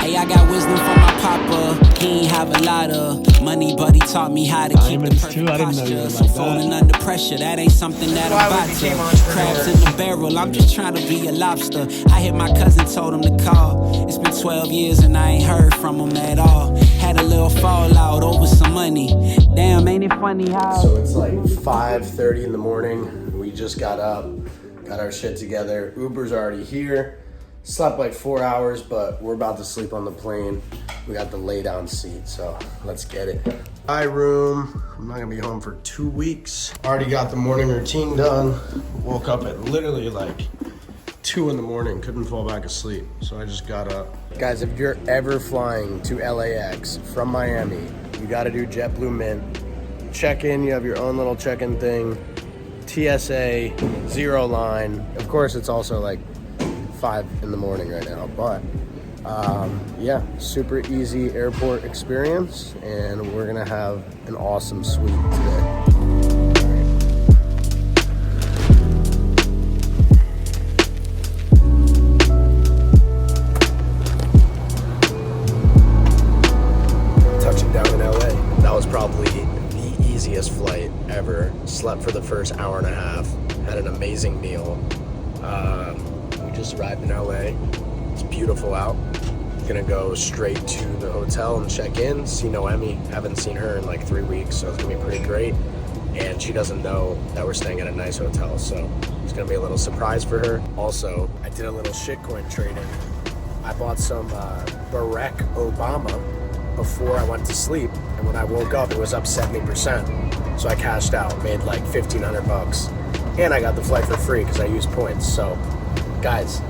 Hey, I got wisdom from my papa. He ain't have a lot of money, but he taught me how to keep the perfect posture. So folding under pressure, that ain't something that I'm about to. Crabs in the barrel, I'm just trying to be a lobster. I hit my cousin, told him to call. It's been 12 years and I ain't heard from him at all. Had a little fallout over some money. Damn, ain't it funny how... So it's like 5:30 in the morning. We just got up, got our shit together. Uber's already here. Slept like 4 hours, but we're about to sleep on the plane. We got the lay down seat, so let's get it. My room, I'm not gonna be home for 2 weeks. Already got the morning routine done. Woke up at literally like 2 in the morning, couldn't fall back asleep, so I just got up. Guys, if you're ever flying to LAX from Miami, you gotta do JetBlue Mint. Check in, you have your own little check-in thing. TSA, zero line. Of course, it's also like 5 in the morning right now, but yeah, super easy airport experience, and we're gonna have an awesome suite today. Touching down in LA, that was probably the easiest flight ever. Slept for the first hour and a half, had an amazing meal. Just arrived in LA. It's beautiful out. Gonna go straight to the hotel and check in, see Noemi. Haven't seen her in like 3 weeks, so it's gonna be pretty great. And she doesn't know that we're staying at a nice hotel, so it's gonna be a little surprise for her. Also, I did a little shitcoin trading. I bought some Barack Obama before I went to sleep, and when I woke up, it was up 70%. So I cashed out, made like 1,500 bucks, and I got the flight for free because I used points. So guys,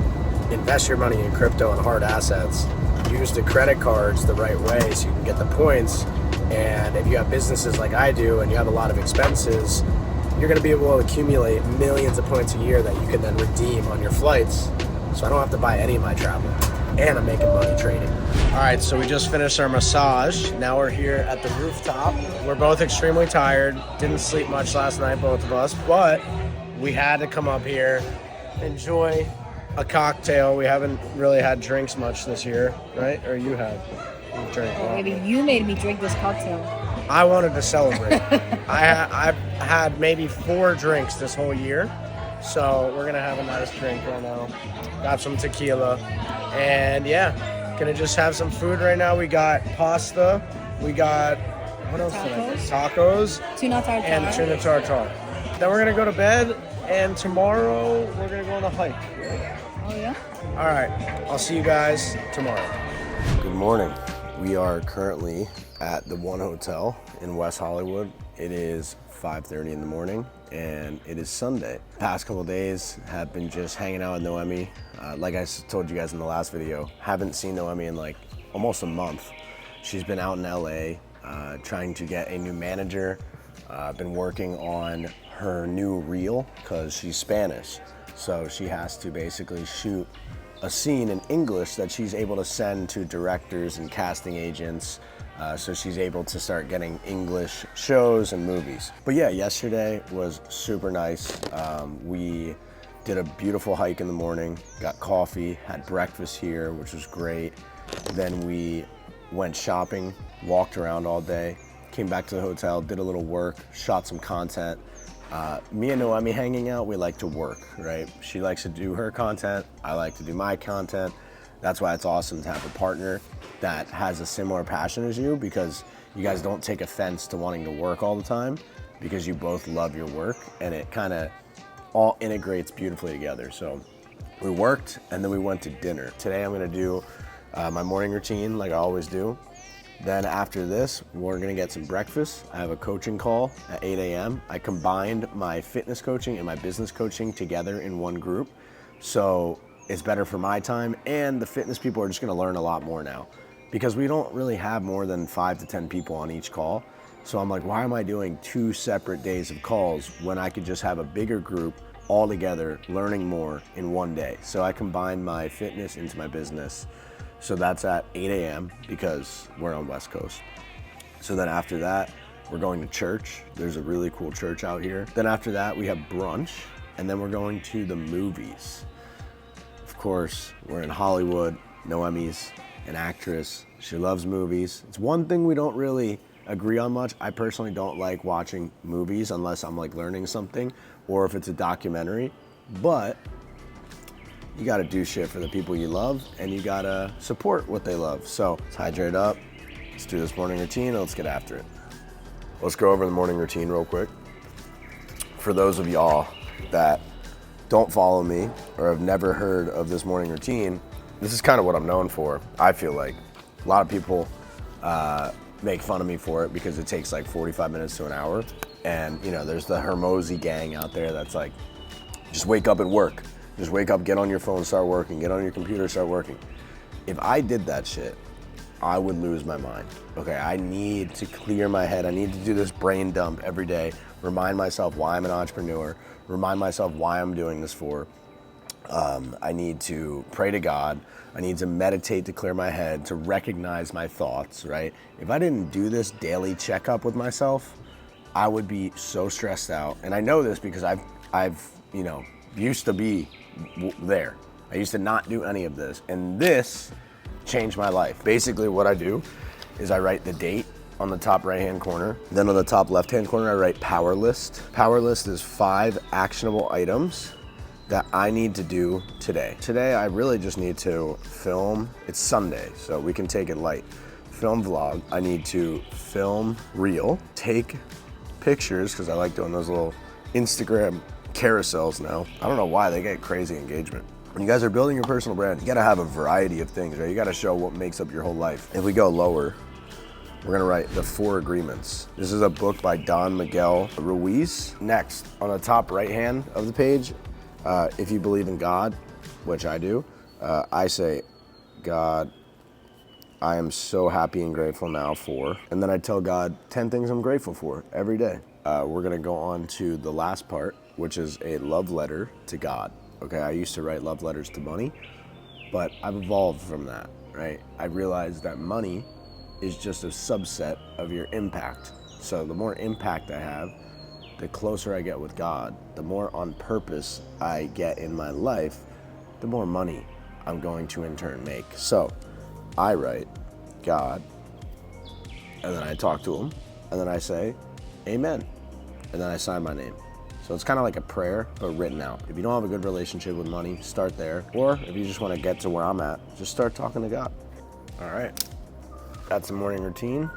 invest your money in crypto and hard assets. Use the credit cards the right way so you can get the points. And if you have businesses like I do and you have a lot of expenses, you're going to be able to accumulate millions of points a year that you can then redeem on your flights. So I don't have to buy any of my travel. And I'm making money trading. All right, so we just finished our massage. Now we're here at the rooftop. We're both extremely tired. Didn't sleep much last night, both of us, but we had to come up here, enjoy a cocktail. We haven't really had drinks much this year, right? Or you have? You drank a lot. Maybe you made me drink this cocktail. I wanted to celebrate. I've had maybe 4 drinks this whole year, so we're gonna have a nice drink right now. Got some tequila, and yeah, gonna just have some food right now. We got pasta. We got, what else did I get? Tacos. Tuna tartare. And tuna tartare. Then we're gonna go to bed, and tomorrow we're gonna go on a hike. Oh yeah? All right, I'll see you guys tomorrow. Good morning. We are currently at the One Hotel in West Hollywood. It is 5:30 in the morning and it is Sunday. Past couple days have been just hanging out with Noemi. Like I told you guys in the last video, haven't seen Noemi in like almost a month. She's been out in LA trying to get a new manager. Been working on her new reel because she's Spanish. So she has to basically shoot a scene in English that she's able to send to directors and casting agents. So she's able to start getting English shows and movies. But yeah, yesterday was super nice. We did a beautiful hike in the morning, got coffee, had breakfast here, which was great. Then we went shopping, walked around all day, came back to the hotel, did a little work, shot some content. Me and Noemi hanging out, we like to work, right? She likes to do her content, I like to do my content. That's why it's awesome to have a partner that has a similar passion as you, because you guys don't take offense to wanting to work all the time, because you both love your work and it kind of all integrates beautifully together. So we worked and then we went to dinner. Today I'm gonna do my morning routine like I always do. Then after this, we're gonna get some breakfast. I have a coaching call at 8 a.m. I combined my fitness coaching and my business coaching together in one group. So it's better for my time, and the fitness people are just gonna learn a lot more now, because we don't really have more than 5 to 10 people on each call. So I'm like, why am I doing 2 separate days of calls when I could just have a bigger group all together learning more in one day? So I combined my fitness into my business. So that's at 8 a.m. because we're on West Coast. So then after that, we're going to church. There's a really cool church out here. Then after that, we have brunch, and then we're going to the movies. Of course, we're in Hollywood. Noemi's an actress. She loves movies. It's one thing we don't really agree on much. I personally don't like watching movies unless I'm like learning something or if it's a documentary, but you gotta do shit for the people you love and you gotta support what they love. So let's hydrate up, let's do this morning routine, and let's get after it. Let's go over the morning routine real quick. For those of y'all that don't follow me or have never heard of this morning routine, this is kind of what I'm known for. I feel like a lot of people make fun of me for it because it takes like 45 minutes to an hour. And you know, there's the Hermosi gang out there that's like, just wake up and work. Just wake up, get on your phone, start working, get on your computer, start working. If I did that shit, I would lose my mind. Okay, I need to clear my head. I need to do this brain dump every day, remind myself why I'm an entrepreneur, remind myself why I'm doing this for. I need to pray to God. I need to meditate to clear my head, to recognize my thoughts, right? If I didn't do this daily checkup with myself, I would be so stressed out. And I know this because I've you know, used to be there. I used to not do any of this. And this changed my life. Basically what I do is I write the date on the top right-hand corner. Then on the top left-hand corner, I write power list. Power list is 5 actionable items that I need to do today. Today, I really just need to film. It's Sunday, so we can take it light. Film vlog. I need to film reel, take pictures, because I like doing those little Instagram carousels now. I don't know why, they get crazy engagement. When you guys are building your personal brand, you gotta have a variety of things, right? You gotta show what makes up your whole life. If we go lower, we're gonna write the 4 agreements. This is a book by Don Miguel Ruiz. Next, on the top right hand of the page, if you believe in God, which I do, I say, God, I am so happy and grateful now for, and then I tell God 10 things I'm grateful for every day. We're gonna go on to the last part, which is a love letter to God. Okay, I used to write love letters to money, but I've evolved from that, right? I realized that money is just a subset of your impact. So the more impact I have, the closer I get with God, the more on purpose I get in my life, the more money I'm going to in turn make. So I write God, and then I talk to him, and then I say, amen. And then I sign my name. So it's kind of like a prayer, but written out. If you don't have a good relationship with money, start there. Or if you just want to get to where I'm at, just start talking to God. All right, that's the morning routine.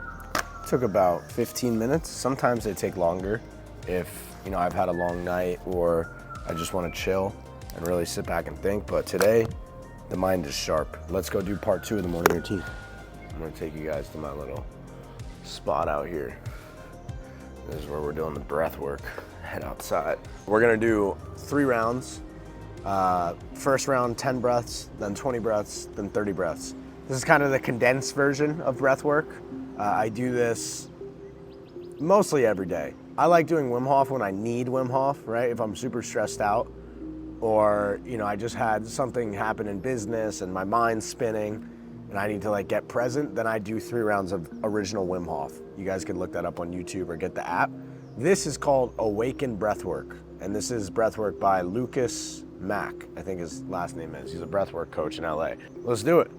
Took about 15 minutes. Sometimes they take longer if, you know, I've had a long night or I just want to chill and really sit back and think. But today, the mind is sharp. Let's go do part 2 of the morning routine. I'm gonna take you guys to my little spot out here. This is where we're doing the breath work. Head outside. We're gonna do 3 rounds. First round, 10 breaths, then 20 breaths, then 30 breaths. This is kind of the condensed version of breath work. I do this mostly every day. I like doing Wim Hof when I need Wim Hof, right? If I'm super stressed out or, you know, I just had something happen in business and my mind's spinning and I need to like get present, then I do 3 rounds of original Wim Hof. You guys can look that up on YouTube or get the app. This is called Awaken Breathwork, and this is breathwork by Lucas Mack, I think his last name is. He's a breathwork coach in LA. Let's do it.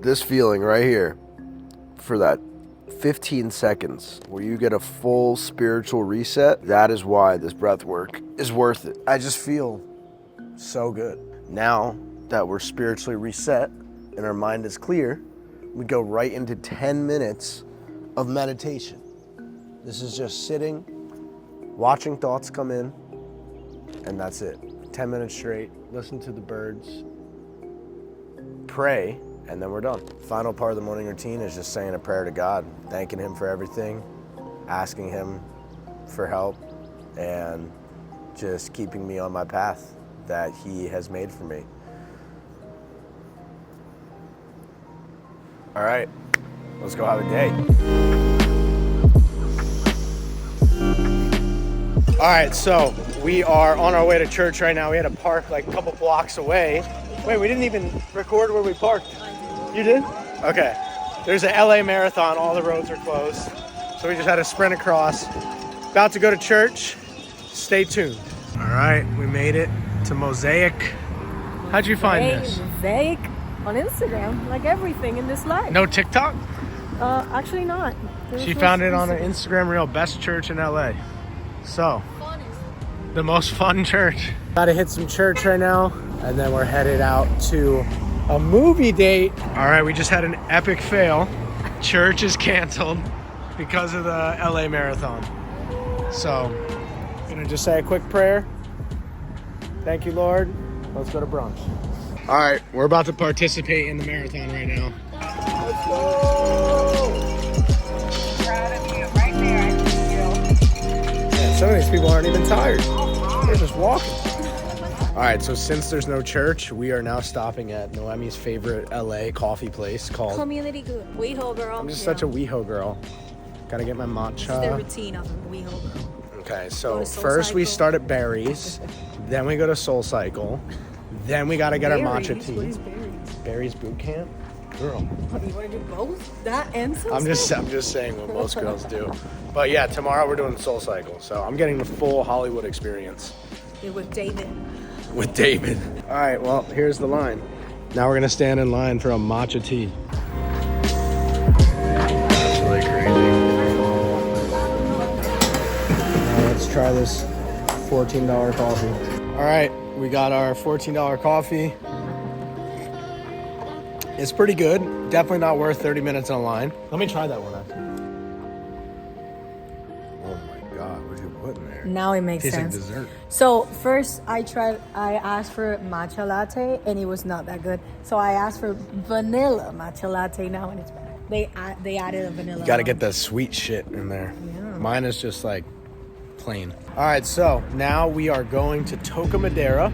This feeling right here, for that 15 seconds where you get a full spiritual reset, that is why this breath work is worth it. I just feel so good. Now that we're spiritually reset and our mind is clear, we go right into 10 minutes of meditation. This is just sitting, watching thoughts come in, and that's it. 10 minutes straight, listen to the birds, pray, and then we're done. Final part of the morning routine is just saying a prayer to God, thanking him for everything, asking him for help, and just keeping me on my path that he has made for me. All right, let's go have a day. All right, so we are on our way to church right now. We had to park like a couple blocks away. Wait, we didn't even record where we parked. You did? Okay. There's an LA marathon. All the roads are closed. So we just had to sprint across. About to go to church. Stay tuned. All right, we made it to Mosaic. How'd you find this? Mosaic on Instagram, like everything in this life. No TikTok? Actually not. She found it on an Instagram reel, best church in LA. So, the most fun church. Gotta hit some church right now, and then we're headed out to a movie date. All right, we just had an epic fail. Church is canceled because of the LA marathon. So, gonna just say a quick prayer. Thank you, Lord. Let's go to brunch. All right, we're about to participate in the marathon right now. Let's go! Proud of you. Right there, I can feel. Man, some of these people aren't even tired. They're just walking. All right, so since there's no church, we are now stopping at Noemi's favorite LA coffee place called... Community good. WeHo girl. I'm just such a WeHo girl. Gotta get my matcha. It's the routine of a WeHo girl. Okay, so first we start at Barry's, then we go to Soul Cycle, then we gotta get our matcha tea. What is Barry's? Barry's boot camp? Girl. What, you wanna do both? That and Soul I'm just saying what most girls do. But yeah, tomorrow we're doing Soul Cycle, so I'm getting the full Hollywood experience. Yeah, with David. With David. All right, well, here's the line. Now we're gonna stand in line for a matcha tea. That's really crazy. Let's try this $14 coffee. All right, we got our $14 coffee. It's pretty good. Definitely not worth 30 minutes in line. Let me try that one actually. Oh my God, what did you put in there? Now it makes Tastes sense. like dessert. So first I asked for matcha latte and it was not that good. So I asked for vanilla matcha latte now and it's bad. They added a vanilla. You gotta get the sweet shit in there. Yeah. Mine is just like plain. All right, so now we are going to Toca Madera.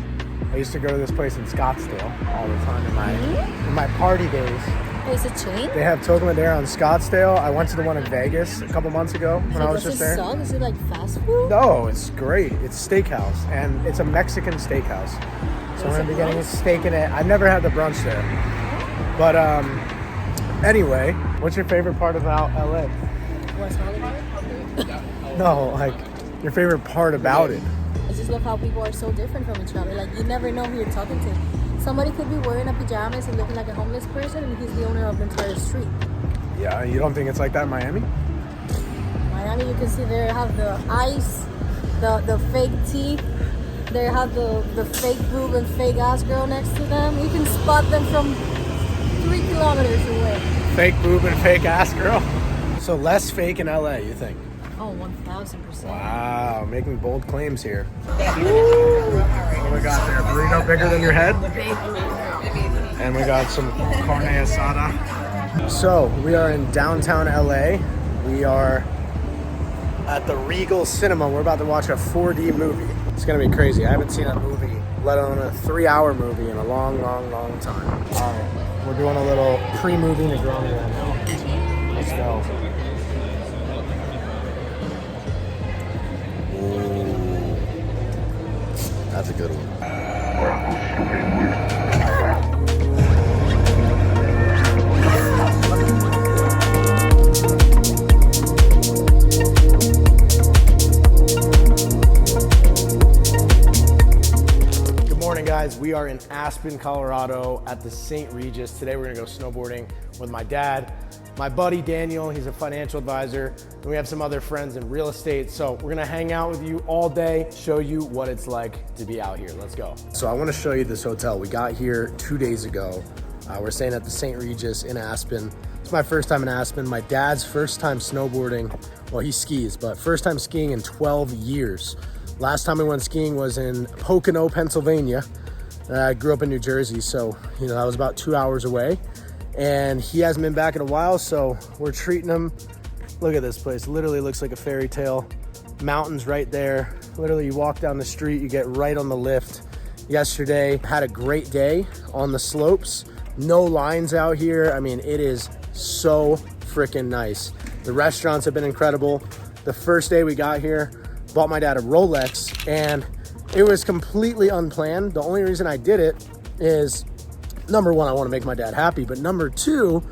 I used to go to this place in Scottsdale all the time in my party days. Is it chain? They have Toca Madera in Scottsdale. I went to the one in Vegas a couple months ago when I was just there. Suck? Is it like fast food? No, it's great. It's steakhouse, and it's a Mexican steakhouse. So I'm gonna be getting a steak in it. I've never had the brunch there, but anyway, what's your favorite part about LA? West Hollywood? No, like your favorite part about it. I just love how people are so different from each other. Like, you never know who you're talking to. Somebody could be wearing a pajamas and looking like a homeless person, and he's the owner of the entire street. Yeah, you don't think it's like that in Miami? Miami, you can see they have the ice, the fake teeth. They have the fake boob and fake ass girl next to them. You can spot them from 3 kilometers away. Fake boob and fake ass girl. So less fake in LA, you think? Oh, 1,000%. Wow, making bold claims here. What do we got there? Burrito bigger than your head? And we got some carne asada. So we are in downtown LA. We are at the Regal Cinema. We're about to watch a 4D movie. It's gonna be crazy. I haven't seen a movie, let alone a 3-hour movie in a long time. We're doing a little pre-movie Negroni right now. Let's go. That's a good one. Good morning, guys. We are in Aspen, Colorado at the St. Regis. Today we're gonna go snowboarding with my dad, my buddy Daniel, he's a financial advisor, and we have some other friends in real estate. So we're gonna hang out with you all day, show you what it's like to be out here. Let's go. So I wanna show you this hotel. We got here 2 days ago. We're staying at the St. Regis in Aspen. It's my first time in Aspen. My dad's first time snowboarding. Well, he skis, but first time skiing in 12 years. Last time we went skiing was in Pocono, Pennsylvania. I grew up in New Jersey, so that was about 2 hours away. And he hasn't been back in a while, so we're treating him. Look at this place, literally looks like a fairy tale. Mountains right there. Literally you walk down the street, you get right on the lift. Yesterday, had a great day on the slopes. No lines out here. I mean, it is so freaking nice. The restaurants have been incredible. The first day we got here, bought my dad a Rolex, and it was completely unplanned. The only reason I did it is number one, I want to make my dad happy, but number two,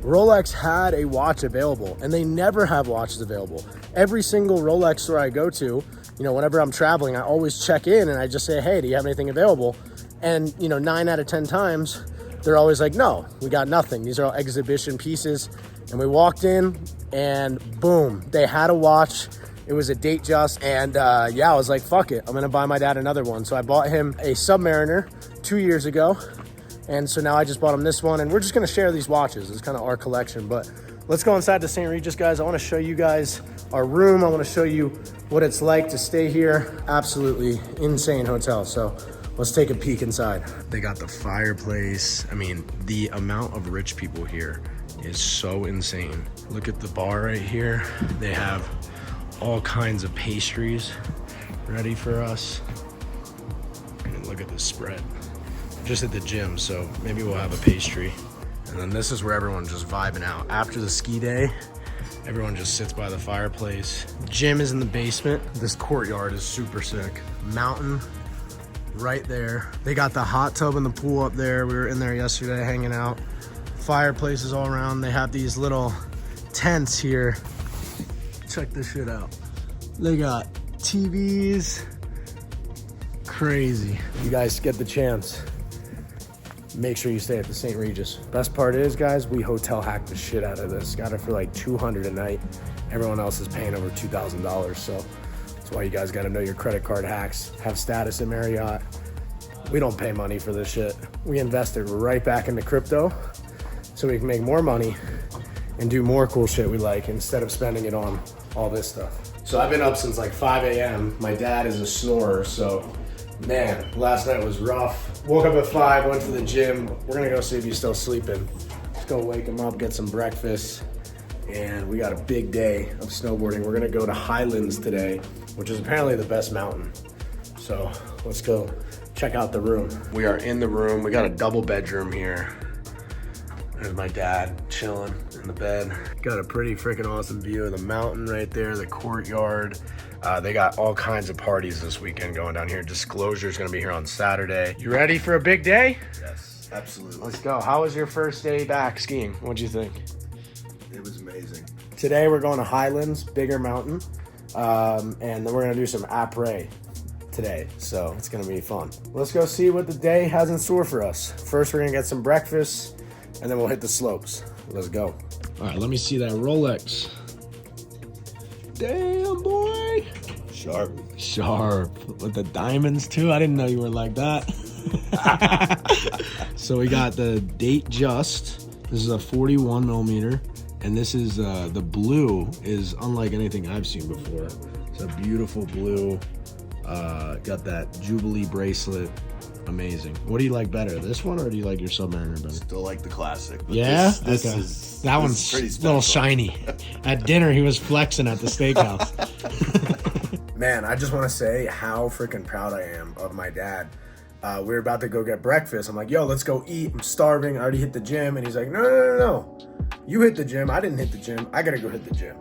Rolex had a watch available, and they never have watches available. Every single Rolex store I go to, you know, whenever I'm traveling, I always check in and I just say, hey, do you have anything available? And, you know, 9 out of 10 times, they're always like, no, we got nothing. These are all exhibition pieces. And we walked in and boom, they had a watch. It was a date just. And yeah, I was like, fuck it. I'm gonna buy my dad another one. So I bought him a Submariner 2 years ago. And so now I just bought him this one, and we're just gonna share these watches. It's kind of our collection, but let's go inside the St. Regis, guys. I wanna show you guys our room. I wanna show you what it's like to stay here. Absolutely insane hotel. So let's take a peek inside. They got the fireplace. I mean, the amount of rich people here is so insane. Look at the bar right here. They have all kinds of pastries ready for us. And look at this spread. Just at the gym, so maybe we'll have a pastry. And then this is where everyone's just vibing out. After the ski day, everyone just sits by the fireplace. Gym is in the basement. This courtyard is super sick. Mountain right there. They got the hot tub and the pool up there. We were in there yesterday hanging out. Fireplaces all around. They have these little tents here. Check this shit out. They got TVs. Crazy. You guys get the chance, make sure you stay at the St. Regis. Best part is, guys, we hotel hacked the shit out of this. Got it for like $200 a night. Everyone else is paying over $2,000. So that's why you guys got to know your credit card hacks. Have status in Marriott. We don't pay money for this shit. We invest it right back into crypto so we can make more money and do more cool shit we like instead of spending it on all this stuff. So I've been up since like 5 a.m. My dad is a snorer, so man, last night was rough. Woke up at 5, went to the gym. We're gonna go see if he's still sleeping. Let's go wake him up, get some breakfast. And we got a big day of snowboarding. We're gonna go to Highlands today, which is apparently the best mountain. So let's go check out the room. We are in the room. We got a double bedroom here. There's my dad chilling in the bed. Got a pretty freaking awesome view of the mountain right there, the courtyard. They got all kinds of parties this weekend going down here. Disclosure is gonna be here on Saturday. You ready for a big day? Yes, absolutely. Let's go. How was your first day back skiing? What'd you think? It was amazing. Today we're going to Highlands, bigger mountain, and then we're gonna do some après today. So it's gonna be fun. Let's go see what the day has in store for us. First, we're gonna get some breakfast, and then we'll hit the slopes. Let's go. All right, let me see that Rolex. Damn, boy. Sharp. With the diamonds, too. I didn't know you were like that. So we got the date just. This is a 41 millimeter. And this is, the blue is unlike anything I've seen before. It's a beautiful blue. Got that Jubilee bracelet. Amazing. What do you like better, this one or do you like your Submariner better? Still like the classic. But yeah? This Okay. is pretty special. A little shiny. At dinner, he was flexing at the steakhouse. Man, I just want to say how freaking proud I am of my dad. We were about to go get breakfast. I'm like, yo, let's go eat. I'm starving. I already hit the gym. And he's like, no. You hit the gym. I didn't hit the gym. I got to go hit the gym.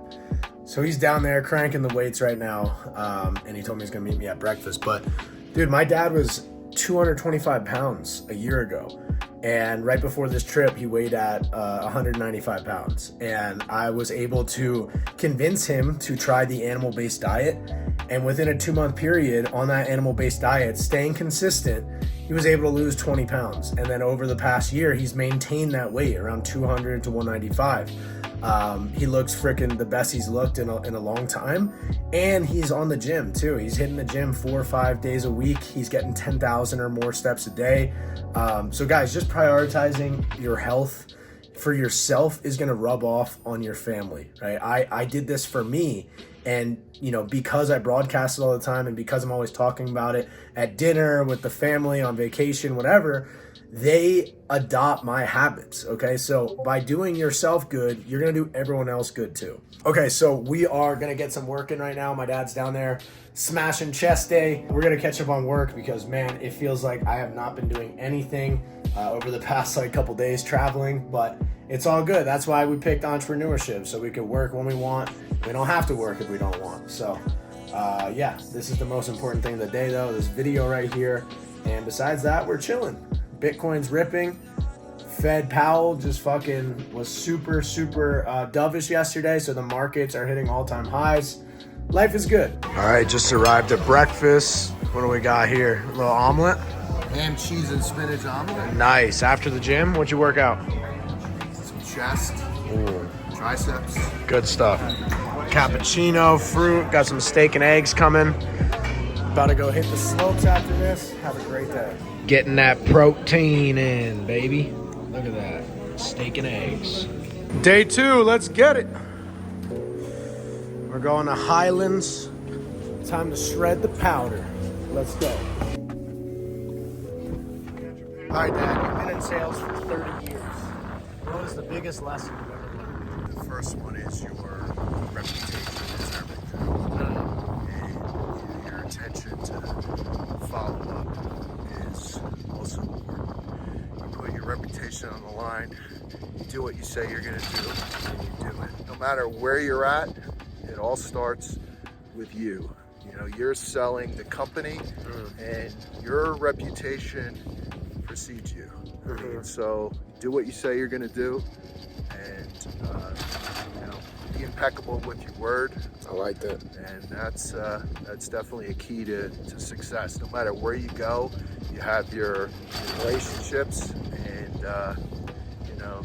So he's down there cranking the weights right now. And he told me he's going to meet me at breakfast. But dude, my dad was 225 pounds a year ago. And right before this trip, he weighed at 195 pounds. And I was able to convince him to try the animal-based diet. And within a 2-month period on that animal-based diet, staying consistent, he was able to lose 20 pounds. And then over the past year, he's maintained that weight around 200 to 195. He looks freaking the best he's looked in a long time. And he's on the gym too. He's hitting the gym 4 or 5 days a week. He's getting 10,000 or more steps a day. So guys, just prioritizing your health for yourself is going to rub off on your family, right? I did this for me. And, you know, because I broadcast it all the time and because I'm always talking about it at dinner, with the family, on vacation, whatever, they adopt my habits, okay? So by doing yourself good, you're gonna do everyone else good too. Okay, so we are gonna get some work in right now. My dad's down there smashing chest day. We're gonna catch up on work because, man, it feels like I have not been doing anything over the past like couple days traveling, but it's all good. That's why we picked entrepreneurship, so we could work when we want. We don't have to work if we don't want. So yeah, this is the most important thing of the day though, this video right here. And besides that, we're chilling. Bitcoin's ripping. Fed Powell just fucking was super dovish yesterday, so the markets are hitting all-time highs. Life is good. All right, just arrived at breakfast. What do we got here? A little omelet? Ham, cheese, and spinach omelet. Nice. After the gym, what'd you work out? Some chest. Ooh. Triceps. Good stuff. Cappuccino, fruit, got some steak and eggs coming. About to go hit the slopes after this. Have a great day. Getting that protein in, baby. Look at that. Steak and eggs. Day 2, let's get it. We're going to Highlands. Time to shred the powder. Let's go. All right, Dad, you've been in sales for 30 years. What was the biggest lesson you've ever learned? The first one is your reputation is everything. And your attention to follow up is also important. You put your reputation on the line, you do what you say you're going to do, and you do it. No matter where you're at, it all starts with you. You know, you're selling the company, and your reputation precedes you. And so do what you say you're going to do, and you know, be impeccable with your word. I like that. And that's definitely a key to success. No matter where you go, you have your relationships, and you know,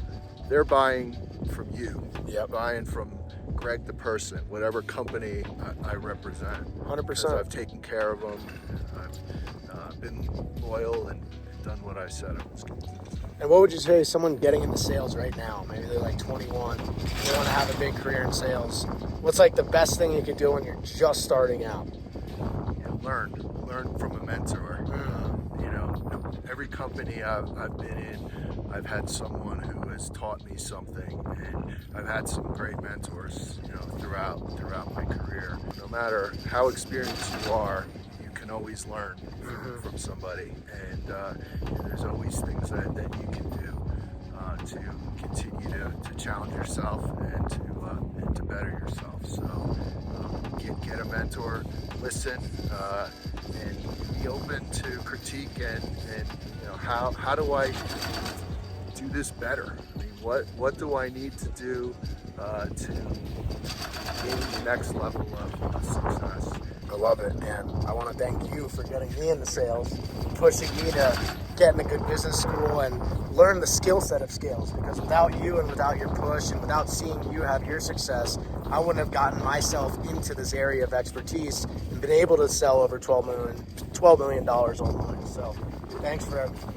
they're buying from you. Yep. Buying from Greg the person, whatever company I represent. 100%. I've taken care of them. I've been loyal and done what I said I was going to do. And what would you say someone getting into sales right now? Maybe they're like 21. They want to have a big career in sales. What's like the best thing you could do when you're just starting out? Yeah, learn from a mentor. You know, every company I've been in, I've had someone who has taught me something, and I've had some great mentors, you know, throughout my career. No matter how experienced you are, you can always learn from somebody, and there's always things that you can do to continue to challenge yourself and to better yourself. So get a mentor, listen, and be open to critique, and you know, how do I do this better? I mean, what do I need to do to gain the next level of success? I love it, and I want to thank you for getting me into sales, pushing me to get in a good business school and learn the skill set of scales, because without you and without your push and without seeing you have your success, I wouldn't have gotten myself into this area of expertise and been able to sell over $12 million online. So thanks for everything.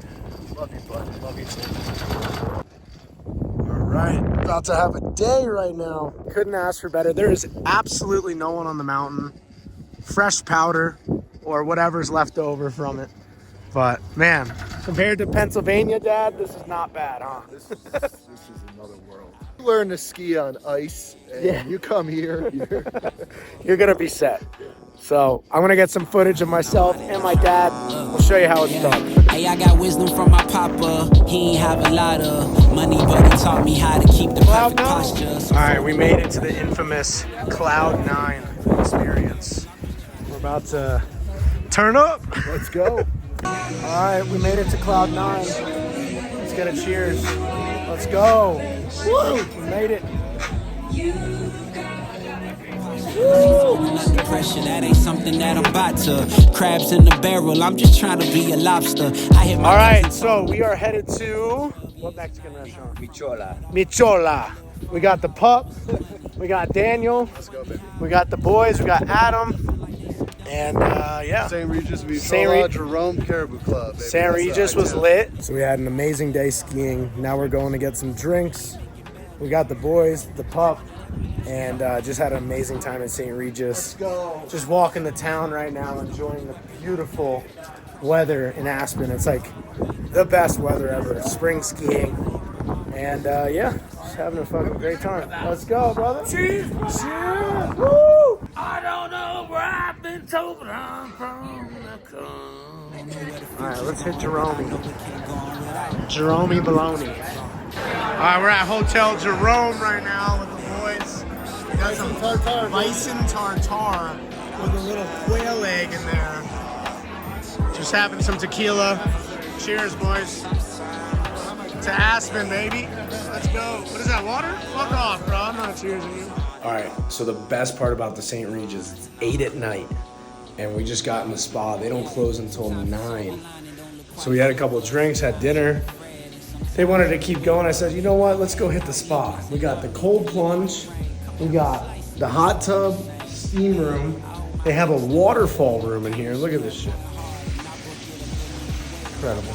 Love you, bud. Love you too. All right, about to have a day right now. Couldn't ask for better. There is absolutely no one on the mountain. Fresh powder or whatever's left over from it. But man, compared to Pennsylvania, Dad, this is not bad, huh? This is another world. You learn to ski on ice, and you come here, you're gonna be set. So I'm gonna get some footage of myself and my dad. We'll show you how it's done. Hey, I got wisdom from my papa. He ain't have a lot of money, but he taught me how to keep the perfect posture. All right, we made it to the infamous Cloud 9 experience. We're about to turn up. Let's go. All right, we made it to Cloud 9. Let's get a cheers. Let's go. Woo! We made it. Under pressure, that ain't something that I'm about to. Crabs in the barrel, I'm just trying to be a lobster. I hit my All right, so we are headed to what Mexican restaurant? Michola. We got the pup. We got Daniel. Let's go, baby. We got the boys. We got Adam. And yeah. St. Regis Michola Jerome Caribou Club. Baby. St. Regis was lit. So we had an amazing day skiing. Now we're going to get some drinks. We got the boys, the pup, and just had an amazing time at St. Regis. Let's go. Just walking the town right now, enjoying the beautiful weather in Aspen. It's like the best weather ever. Spring skiing. And yeah, just having a fucking great time. Let's go, brother. Cheers. Cheers. Woo! I don't know where I've been told, but I'm from the All right, let's hit Jerome. Jerome Baloney. All right, we're at Hotel Jerome right now with the boys. We got some bison tartare with a little quail egg in there. Just having some tequila. Cheers, boys. to Aspen, baby. Let's go. What is that, water? Fuck off, bro. I'm not cheersing you. All right, so the best part about the St. Regis, it's 8 at night, and we just got in the spa. They don't close until 9. So we had a couple of drinks, had dinner. They wanted to keep going. I said, you know what, let's go hit the spa. We got the cold plunge, we got the hot tub, steam room. They have a waterfall room in here. Look at this shit. Incredible.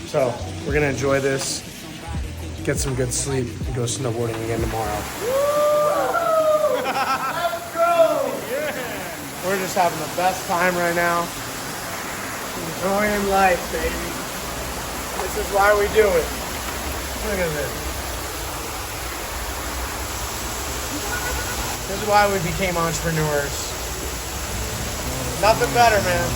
So we're gonna enjoy this, get some good sleep, and go snowboarding again tomorrow. Let's go! Yeah! We're just having the best time right now. Enjoying life, baby. This is why we do it. Look at this. This is why we became entrepreneurs. Nothing better, man.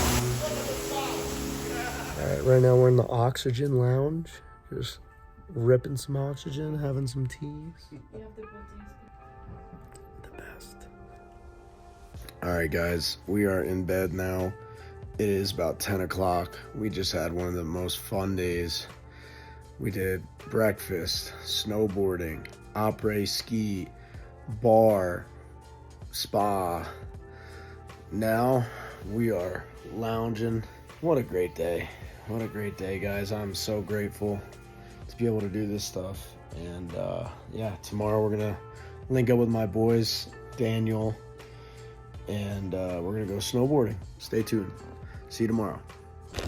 All right, right now we're in the oxygen lounge. Just ripping some oxygen, having some teas. The best. All right, guys, we are in bed now. It is about 10 o'clock. We just had one of the most fun days. We did breakfast, snowboarding, après ski, bar, spa. Now we are lounging. What a great day. What a great day, guys. I'm so grateful to be able to do this stuff. And yeah, tomorrow we're gonna link up with my boys, Daniel, and we're gonna go snowboarding. Stay tuned. See you tomorrow.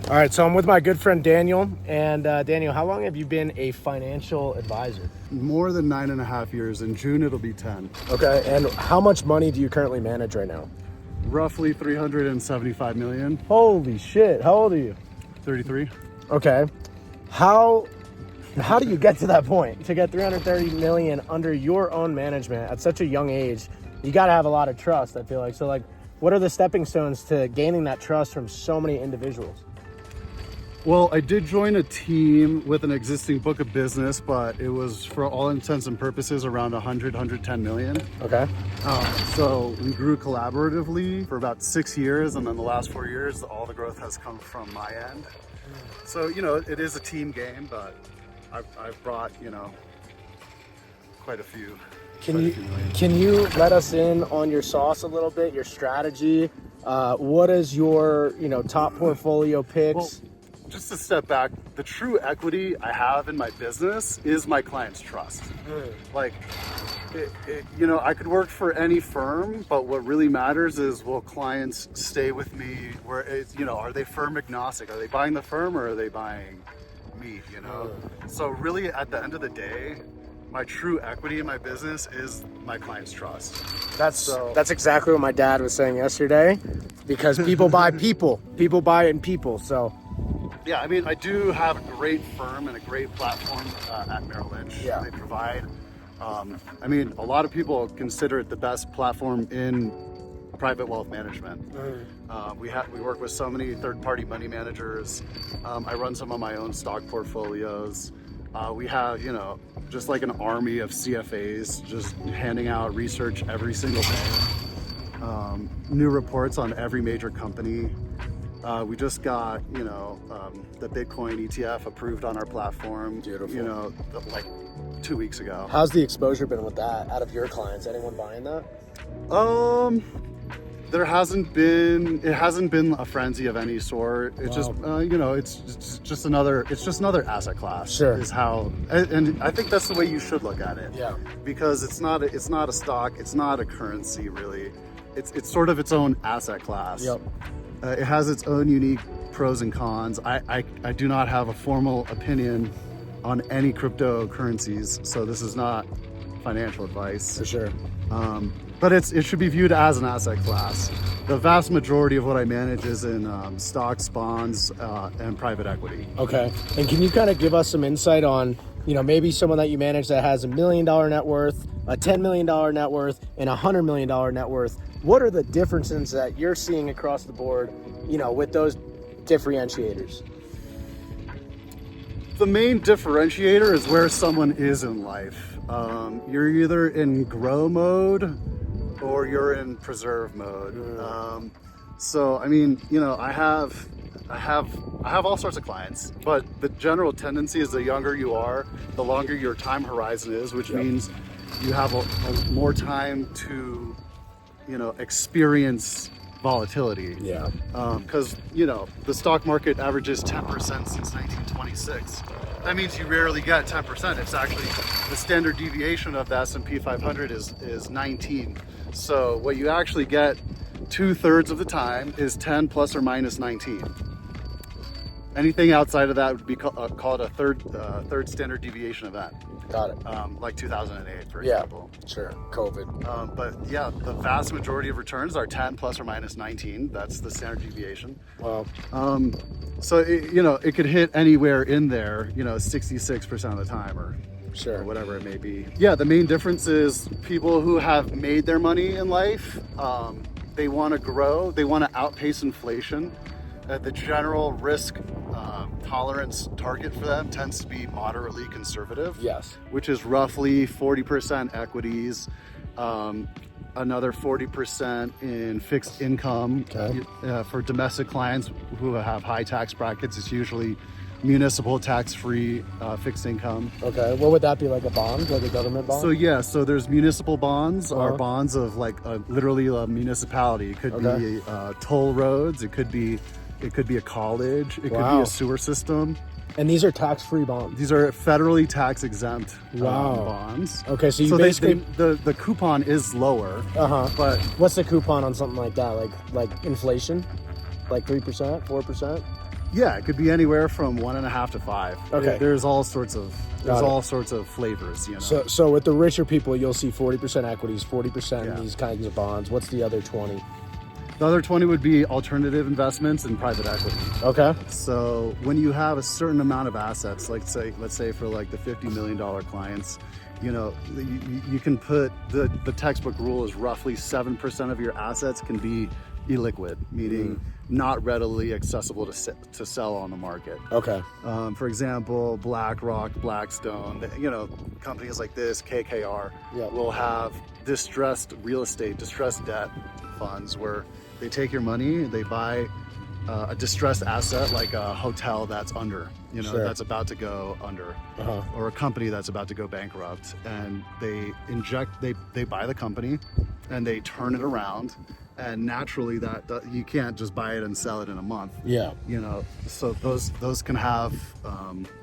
All right, so I'm with my good friend Daniel. And Daniel, how long have you been a financial advisor? More than 9.5 years. In June, it'll be 10. Okay, and how much money do you currently manage right now? Roughly 375 million. Holy shit, how old are you? 33. Okay, how do you get to that point, to get 330 million under your own management at such a young age? You gotta have a lot of trust, I feel like. So like, what are the stepping stones to gaining that trust from so many individuals? Well, I did join a team with an existing book of business, but it was, for all intents and purposes, around 110 million. Okay. So we grew collaboratively for about 6 years, and then the last 4 years, all the growth has come from my end. So, you know, it is a team game, but I've brought, you know, quite a few. Can you let us in on your sauce a little bit, your strategy? What is your, top portfolio picks? Well, just to step back, the true equity I have in my business is my client's trust. Like, I could work for any firm, but what really matters is, will clients stay with me? Where it's, are they firm agnostic? Are they buying the firm or are they buying me? So really, at the end of the day, my true equity in my business is my client's trust. That's exactly what my dad was saying yesterday, because people buy people. People buy in people, so. Yeah, I mean, I do have a great firm and a great platform at Merrill Lynch. Yeah. They provide, a lot of people consider it the best platform in private wealth management. We work with so many third-party money managers. I run some of my own stock portfolios. We have, just like an army of CFAs just handing out research every single day. New reports on every major company. We just got, the Bitcoin ETF approved on our platform. Beautiful. Like 2 weeks ago. How's the exposure been with that out of your clients? Anyone buying that? It hasn't been a frenzy of any sort. It's just, it's just another asset class. Sure. Is how, and I think that's the way you should look at it. Yeah. Because it's not a stock, it's not a currency really. It's sort of its own asset class. Yep. It has its own unique pros and cons. I do not have a formal opinion on any cryptocurrencies, so this is not financial advice. For sure. But it should be viewed as an asset class. The vast majority of what I manage is in stocks, bonds, and private equity. Okay. And can you kind of give us some insight on, maybe someone that you manage that has $1 million net worth, a $10 million net worth, and a $100 million net worth? What are the differences that you're seeing across the board, with those differentiators? The main differentiator is where someone is in life. You're either in grow mode or you're in preserve mode. So, I mean, I have I have all sorts of clients, but the general tendency is the younger you are, the longer your time horizon is, which means you have a more time to, experience volatility. Yeah. Because, the stock market averages 10% since 1926. That means you rarely get 10%. It's actually the standard deviation of the S&P 500 is 19. So what you actually get 2/3 of the time is 10 plus or minus 19. Anything outside of that would be called a third standard deviation event. Got it. Like 2008, for Yeah, example. sure. COVID. But yeah, the vast majority of returns are 10 plus or minus 19. That's the standard deviation. Wow. So it could hit anywhere in there, 66% of the time, or Sure. or whatever it may be. Yeah, the main difference is people who have made their money in life, they want to grow, they want to outpace inflation. The general risk tolerance target for them tends to be moderately conservative. Yes. Which is roughly 40% equities, another 40% in fixed income. Okay. For domestic clients who have high tax brackets, it's usually municipal tax-free fixed income. Okay. What would that be, like a bond, like a government bond? So there's municipal bonds, or bonds of like literally a municipality. It could be toll roads. It could be a college. It could be a sewer system. And these are tax-free bonds? These are federally tax-exempt Wow. bonds. Okay, so you basically... the coupon is lower. But what's the coupon on something like that? Like inflation? Like 3%, 4%? yeah, it could be anywhere from 1.5 to 5. Okay. There's all sorts of flavors, So with the richer people, you'll see 40% equities, 40% in these kinds of bonds. What's the other 20? The other 20 would be alternative investments and private equity. Okay. So when you have a certain amount of assets, let's say for like the $50 million clients, you can put the textbook rule is roughly 7% of your assets can be illiquid, meaning not readily accessible to sell on the market. Okay. For example, BlackRock, Blackstone, companies like this, KKR, will have distressed real estate, distressed debt funds where they take your money, they buy a distressed asset like a hotel that's under, that's about to go under, or a company that's about to go bankrupt, and they buy the company and they turn it around, and naturally that you can't just buy it and sell it in a month. Yeah. So those can have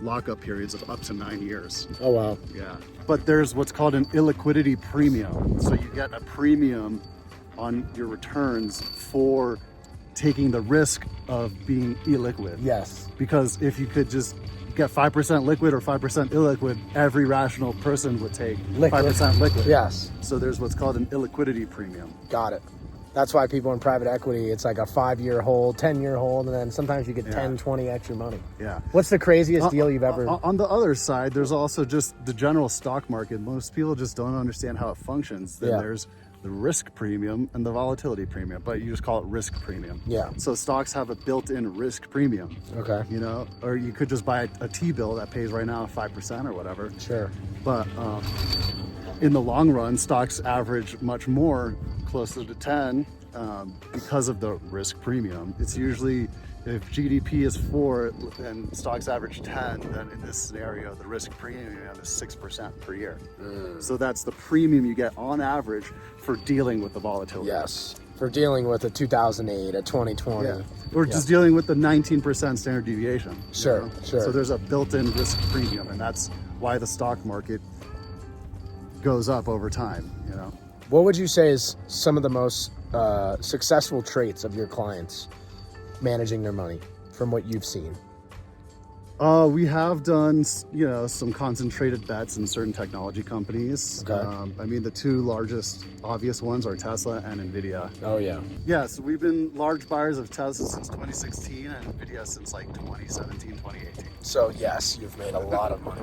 lockup periods of up to 9 years. Oh wow. Yeah. But there's what's called an illiquidity premium. So you get a premium on your returns for taking the risk of being illiquid. Yes. Because if you could just get 5% liquid or 5% illiquid, every rational person would take 5% liquid. Yes. So there's what's called an illiquidity premium. Got it. That's why people in private equity, it's like a 5-year hold, 10-year hold, and then sometimes you get 10, 20 extra money. Yeah. What's the craziest deal you've ever... On the other side, there's also just the general stock market. Most people just don't understand how it functions. Then there's the risk premium and the volatility premium, but you just call it risk premium. Yeah. So stocks have a built-in risk premium. Okay. Or you could just buy a T-bill that pays right now 5% or whatever. Sure. But in the long run, stocks average much more, closer to 10, because of the risk premium. It's usually, if GDP is 4 and stocks average 10, then in this scenario, the risk premium is 6% per year. So that's the premium you get on average for dealing with the volatility. Yes. For dealing with a 2008, a 2020. Yeah. Or just dealing with the 19% standard deviation. Sure. So there's a built-in risk premium, and that's why the stock market goes up over time, What would you say is some of the most successful traits of your clients managing their money from what you've seen? We have done, some concentrated bets in certain technology companies. Okay. The two largest obvious ones are Tesla and Nvidia. Oh yeah. Yeah, so we've been large buyers of Tesla since 2016 and Nvidia since like 2017, 2018. So yes, you've made a lot of money.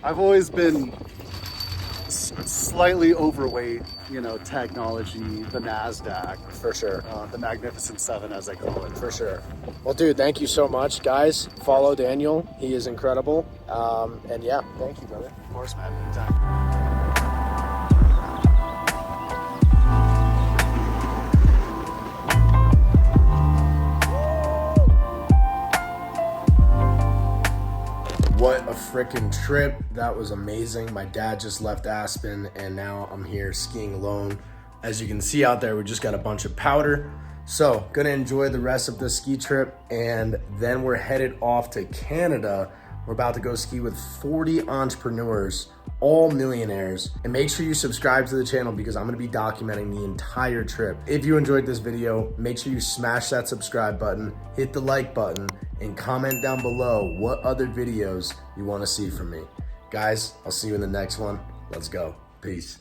I've always been slightly overweight, technology, the NASDAQ. For sure. The Magnificent Seven, as they call it. For sure. Well, dude, thank you so much. Guys, follow Daniel. He is incredible. And yeah, thank you, brother. Of course, man. Anytime. a freaking trip. That was amazing. My dad just left Aspen and now I'm here skiing alone. As you can see out there, we just got a bunch of powder. So gonna enjoy the rest of this ski trip, and then we're headed off to Canada. We're about to go ski with 40 entrepreneurs, all millionaires. And make sure you subscribe to the channel because I'm gonna be documenting the entire trip. If you enjoyed this video, make sure you smash that subscribe button, hit the like button, and comment down below what other videos you wanna see from me. Guys, I'll see you in the next one. Let's go. Peace.